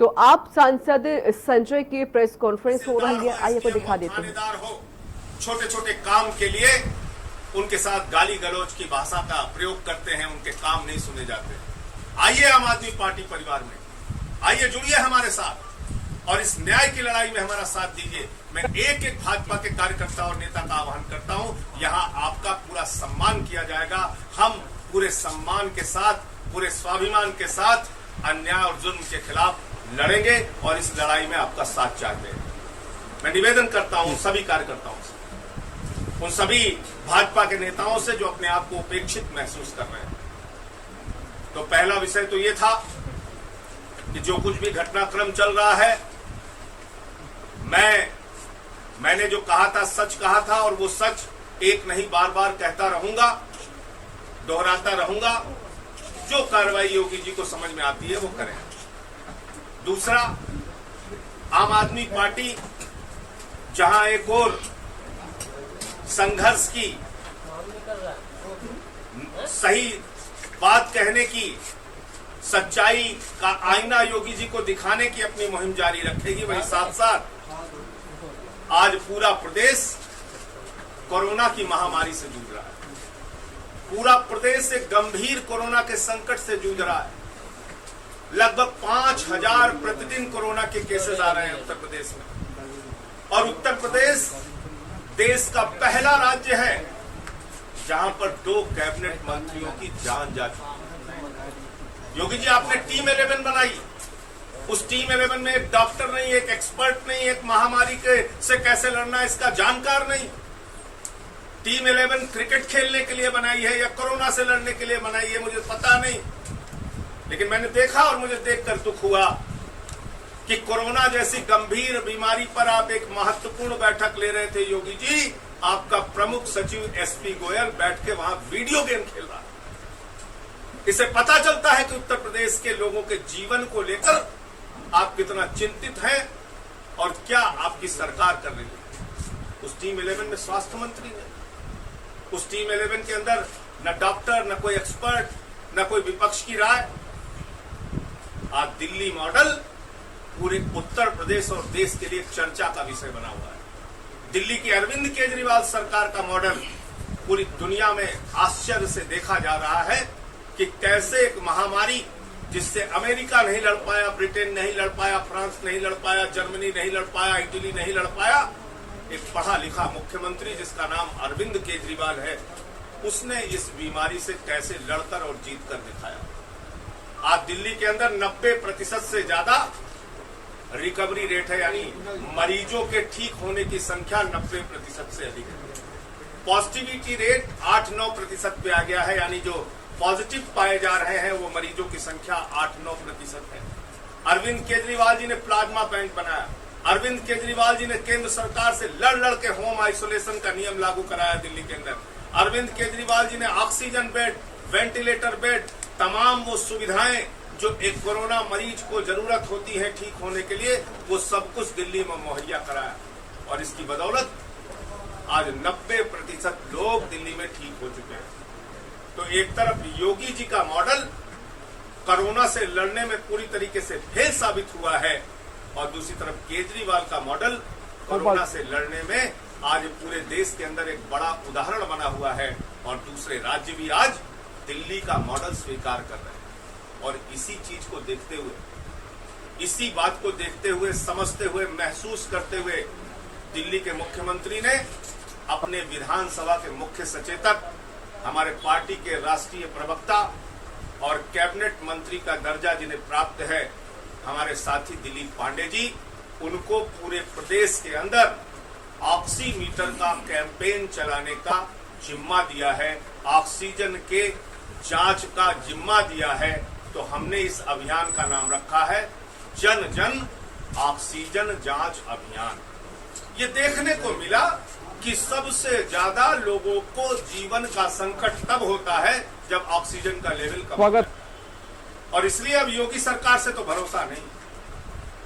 तो आप सांसद संजय की प्रेस कॉन्फ्रेंस हो रही है, आइए को दिखा देते हैं। छोटे छोटे काम के लिए उनके साथ गाली गलौज की भाषा का प्रयोग करते हैं, उनके काम नहीं सुने जाते। आइए आम आदमी पार्टी परिवार में, आइए जुड़िए हमारे साथ और इस न्याय की लड़ाई में हमारा साथ दीजिए। मैं एक एक भाजपा के कार्यकर्ता और नेता का आह्वान करता हूं, यहां आपका पूरा सम्मान किया जाएगा। हम पूरे सम्मान के साथ, पूरे स्वाभिमान के साथ अन्याय और जुल्म के खिलाफ लड़ेंगे और इस लड़ाई में आपका साथ चाहते हैं। मैं निवेदन करता हूं सभी कार्यकर्ताओं से, उन सभी भाजपा के नेताओं से जो अपने आप को उपेक्षित महसूस कर रहे हैं। तो पहला विषय तो ये था कि जो कुछ भी घटनाक्रम चल रहा है, मैंने जो कहा था सच कहा था और वो सच एक नहीं बार बार कहता रहूंगा, दोहराता रहूंगा। जो कार्रवाई योगी जी को समझ में आती है वो करें। दूसरा, आम आदमी पार्टी जहां एक और संघर्ष की, सही बात कहने की, सच्चाई का आईना योगी जी को दिखाने की अपनी मुहिम जारी रखेगी, वहीं साथ साथ आज पूरा प्रदेश कोरोना की महामारी से जूझ रहा है। पूरा प्रदेश एक गंभीर कोरोना के संकट से जूझ रहा है। लगभग 5000 प्रतिदिन कोरोना के केसेस आ रहे हैं उत्तर प्रदेश में, और उत्तर प्रदेश देश का पहला राज्य है जहां पर 2 कैबिनेट मंत्रियों की जान जा चुकी है। योगी जी, आपने टीम 11 बनाई। उस टीम 11 में एक डॉक्टर नहीं, एक एक्सपर्ट नहीं, एक महामारी से कैसे लड़ना इसका जानकार नहीं। टीम 11 क्रिकेट खेलने के लिए बनाई है या कोरोना से लड़ने के लिए बनाई है, मुझे पता नहीं। लेकिन मैंने देखा और मुझे देखकर दुख हुआ कि कोरोना जैसी गंभीर बीमारी पर आप एक महत्वपूर्ण बैठक ले रहे थे योगी जी। आपका प्रमुख सचिव एसपी गोयल बैठ के वहां वीडियो गेम खेल रहा है। इससे पता चलता है कि उत्तर प्रदेश के लोगों के जीवन को लेकर आप कितना चिंतित हैं और क्या आपकी सरकार कर रही है। उस टीम 11 में स्वास्थ्य मंत्री ने, उस टीम 11 के अंदर न डॉक्टर, न कोई एक्सपर्ट, न कोई विपक्ष की राय। आज दिल्ली मॉडल पूरे उत्तर प्रदेश और देश के लिए चर्चा का विषय बना हुआ है। दिल्ली की अरविंद केजरीवाल सरकार का मॉडल पूरी दुनिया में आश्चर्य से देखा जा रहा है कि कैसे एक महामारी जिससे अमेरिका नहीं लड़ पाया, ब्रिटेन नहीं लड़ पाया, फ्रांस नहीं लड़ पाया, जर्मनी नहीं लड़ पाया, इटली नहीं लड़ पाया, एक पढ़ा लिखा मुख्यमंत्री जिसका नाम अरविंद केजरीवाल है, उसने इस बीमारी से कैसे लड़कर और जीत कर दिखाया। आज दिल्ली के अंदर 90% से ज्यादा रिकवरी रेट है, यानी मरीजों के ठीक होने की संख्या 90% से अधिक है। पॉजिटिविटी रेट 8-9% पे आ गया है, यानी जो पॉजिटिव पाए जा रहे हैं वो मरीजों की संख्या 8-9% है। अरविंद केजरीवाल जी ने प्लाज्मा बैंक बनाया। अरविंद केजरीवाल जी ने केंद्र सरकार से लड़ के होम आइसोलेशन का नियम लागू कराया दिल्ली के अंदर। अरविंद केजरीवाल जी ने ऑक्सीजन बेड, वेंटिलेटर बेड, तमाम वो सुविधाएं जो एक कोरोना मरीज को जरूरत होती है ठीक होने के लिए, वो सब कुछ दिल्ली में मुहैया कराया। और इसकी बदौलत आज 90% लोग दिल्ली में ठीक हो चुके हैं। तो एक तरफ योगी जी का मॉडल कोरोना से लड़ने में पूरी तरीके से फेल साबित हुआ है, और दूसरी तरफ केजरीवाल का मॉडल कोरोना से लड़ने में आज पूरे देश के अंदर एक बड़ा उदाहरण बना हुआ है, और दूसरे राज्य भी आज दिल्ली का मॉडल स्वीकार कर रहे हैं। और इसी चीज को देखते हुए, इसी बात को देखते हुए, समझते हुए, महसूस करते हुए दिल्ली के मुख्यमंत्री ने अपने विधानसभा के मुख्य सचेतक, हमारे पार्टी के राष्ट्रीय प्रवक्ता और कैबिनेट मंत्री का दर्जा जिन्हें प्राप्त है, हमारे साथी दिलीप पांडे जी, उनको पूरे प्रदेश के अंदर ऑक्सीमीटर का कैंपेन चलाने का जिम्मा दिया है, ऑक्सीजन के जांच का जिम्मा दिया है। तो हमने इस अभियान का नाम रखा है जन जन ऑक्सीजन जांच अभियान। ये देखने को मिला कि सबसे ज्यादा लोगों को जीवन का संकट तब होता है जब ऑक्सीजन का लेवल कम होता है। और इसलिए अब योगी सरकार से तो भरोसा नहीं,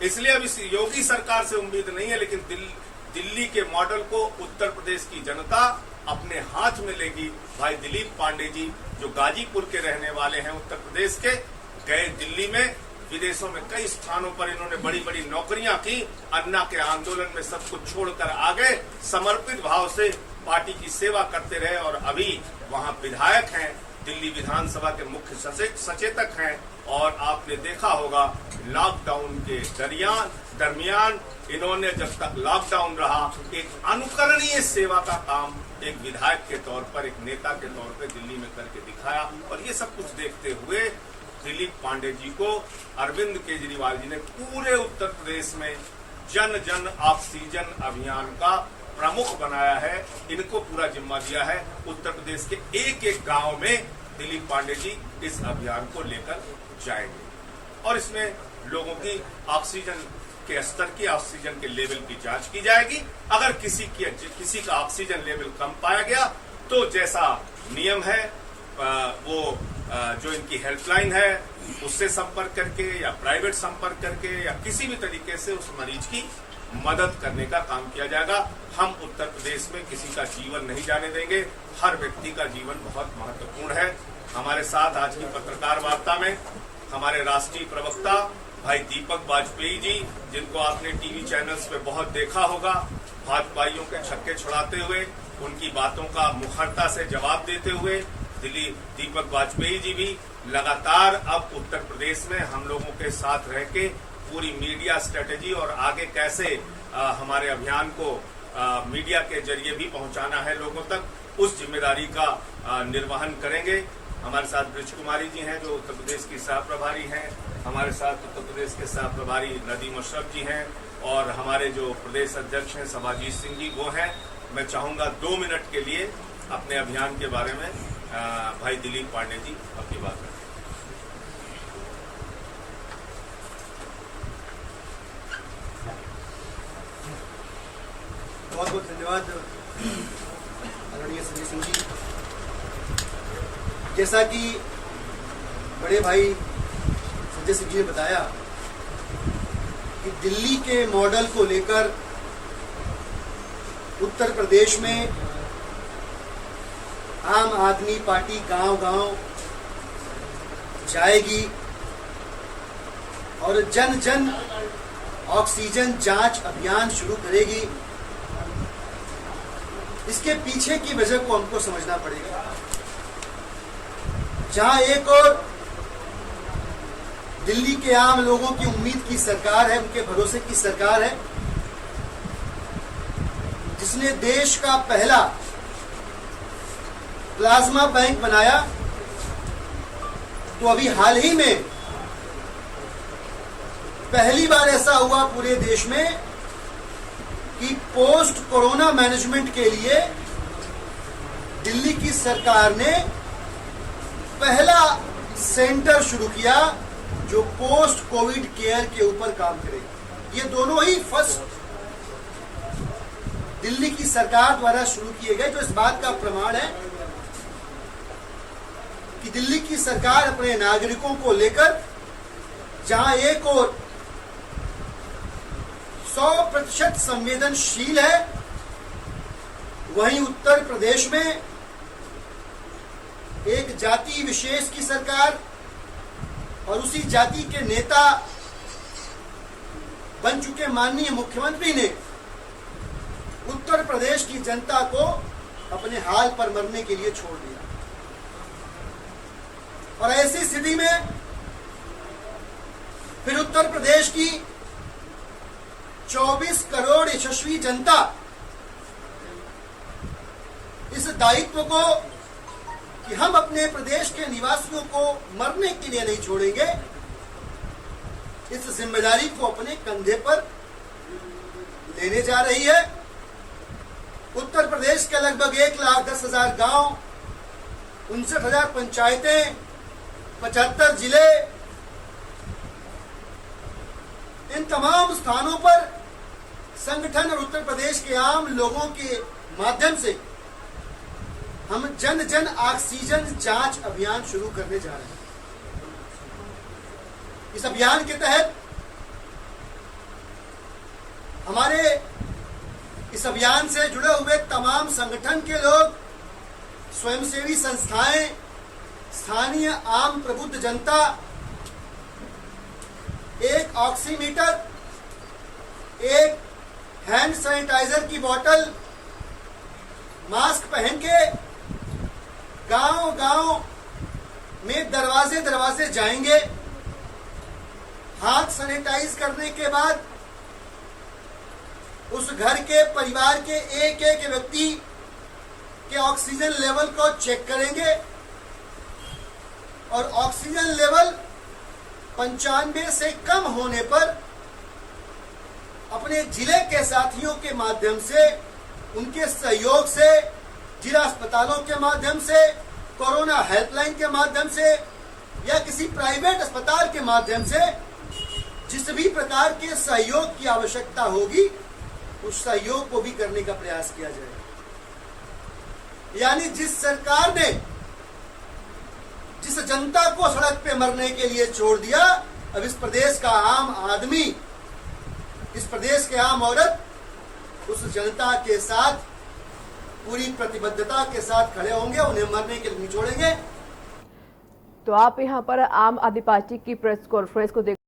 इसलिए अब इस योगी सरकार से उम्मीद नहीं है, लेकिन दिल्ली के मॉडल को उत्तर प्रदेश की जनता अपने हाथ में लेगी। भाई दिलीप पांडे जी जो गाजीपुर के रहने वाले हैं, उत्तर प्रदेश के, गए दिल्ली में विदेशों में कई स्थानों पर इन्होंने बड़ी बड़ी नौकरियां की। अन्ना के आंदोलन में सब कुछ छोड़कर आ गए, समर्पित भाव से पार्टी की सेवा करते रहे और अभी वहां विधायक हैं, दिल्ली विधानसभा के मुख्य सचेतक हैं। और आपने देखा होगा लॉकडाउन के दरमियान इन्होंने जब तक लॉकडाउन रहा एक अनुकरणीय सेवा का काम एक विधायक के तौर पर, एक नेता के तौर पर दिल्ली में करके दिखाया। और ये सब कुछ देखते हुए दिलीप पांडे जी को अरविंद केजरीवाल जी ने पूरे उत्तर प्रदेश में जन जन ऑक्सीजन अभियान का प्रमुख बनाया है, इनको पूरा जिम्मा दिया है। उत्तर प्रदेश के एक एक गांव में दिलीप पांडे जी इस अभियान को लेकर जाएंगे और इसमें लोगों की ऑक्सीजन के स्तर की, ऑक्सीजन के लेवल की जांच की जाएगी। अगर किसी का ऑक्सीजन लेवल कम पाया गया तो जैसा नियम है जो इनकी हेल्पलाइन है उससे संपर्क करके या प्राइवेट संपर्क करके या किसी भी तरीके से उस मरीज की मदद करने का काम किया जाएगा। हम उत्तर प्रदेश में किसी का जीवन नहीं जाने देंगे, हर व्यक्ति का जीवन बहुत महत्वपूर्ण है। हमारे साथ आज की पत्रकार वार्ता में हमारे राष्ट्रीय प्रवक्ता भाई दीपक वाजपेयी जी, जिनको आपने टीवी चैनल्स पे बहुत देखा होगा, भाजपाइयों के छक्के छुड़ाते हुए, उनकी बातों का मुखरता से जवाब देते हुए, दीपक वाजपेयी जी भी लगातार अब उत्तर प्रदेश में हम लोगों के साथ रह के पूरी मीडिया स्ट्रेटेजी और आगे कैसे हमारे अभियान को मीडिया के जरिए भी पहुंचाना है लोगों तक, उस जिम्मेदारी का निर्वहन करेंगे। हमारे साथ ब्रिज कुमारी जी हैं जो उत्तर प्रदेश की सह प्रभारी हैं, हमारे साथ उत्तर प्रदेश के सह प्रभारी नदीम अशरफ जी हैं और हमारे जो प्रदेश अध्यक्ष हैं सभाजीत सिंह जी वो हैं। मैं चाहूंगा 2 मिनट के लिए अपने अभियान के बारे में भाई दिलीप पांडे जी अपनी बात करें। बहुत बहुत धन्यवाद आदरणीय संजय सिंह जी। जैसा कि बड़े भाई संजय सिंह जी ने बताया कि दिल्ली के मॉडल को लेकर उत्तर प्रदेश में आम आदमी पार्टी गांव-गांव जाएगी और जन जन ऑक्सीजन जांच अभियान शुरू करेगी। इसके पीछे की वजह को हमको समझना पड़ेगा। जहां एक और दिल्ली के आम लोगों की उम्मीद की सरकार है, उनके भरोसे की सरकार है, जिसने देश का पहला प्लाज्मा बैंक बनाया, तो अभी हाल ही में पहली बार ऐसा हुआ पूरे देश में कि पोस्ट कोरोना मैनेजमेंट के लिए दिल्ली की सरकार ने पहला सेंटर शुरू किया जो पोस्ट कोविड केयर के ऊपर काम करेगा। ये दोनों ही फर्स्ट दिल्ली की सरकार द्वारा शुरू किए गए, जो इस बात का प्रमाण है कि दिल्ली की सरकार अपने नागरिकों को लेकर जहां एक और 100% संवेदनशील है, वहीं उत्तर प्रदेश में एक जाति विशेष की सरकार और उसी जाति के नेता बन चुके माननीय मुख्यमंत्री ने उत्तर प्रदेश की जनता को अपने हाल पर मरने के लिए छोड़ दिया। और ऐसी स्थिति में फिर उत्तर प्रदेश की 24 करोड़ यशस्वी जनता इस दायित्व को कि हम अपने प्रदेश के निवासियों को मरने के लिए नहीं छोड़ेंगे, इस जिम्मेदारी को अपने कंधे पर लेने जा रही है। उत्तर प्रदेश के लगभग 1,10,000 गांव, 59,000 पंचायतें, 75 जिले, इन तमाम स्थानों पर संगठन और उत्तर प्रदेश के आम लोगों के माध्यम से हम जन जन ऑक्सीजन जांच अभियान शुरू करने जा रहे हैं। इस अभियान के तहत हमारे इस अभियान से जुड़े हुए तमाम संगठन के लोग, स्वयंसेवी संस्थाएं, स्थानीय आम प्रबुद्ध जनता ऑक्सीमीटर, एक हैंड सैनिटाइजर की बोतल, मास्क पहन के गांव-गांव में दरवाजे दरवाजे जाएंगे। हाथ सैनिटाइज करने के बाद उस घर के परिवार के एक एक व्यक्ति के ऑक्सीजन लेवल को चेक करेंगे और ऑक्सीजन लेवल 95 से कम होने पर अपने जिले के साथियों के माध्यम से, उनके सहयोग से, जिला अस्पतालों के माध्यम से, कोरोना हेल्पलाइन के माध्यम से या किसी प्राइवेट अस्पताल के माध्यम से जिस भी प्रकार के सहयोग की आवश्यकता होगी उस सहयोग को भी करने का प्रयास किया जाएगा। यानी जिस सरकार ने जिस जनता को सड़क पे मरने के लिए छोड़ दिया, अब इस प्रदेश का आम आदमी, इस प्रदेश के आम औरत उस जनता के साथ पूरी प्रतिबद्धता के साथ खड़े होंगे, उन्हें मरने के लिए नहीं छोड़ेंगे। तो आप यहाँ पर आम आदमी पार्टी की प्रेस कॉन्फ्रेंस को देख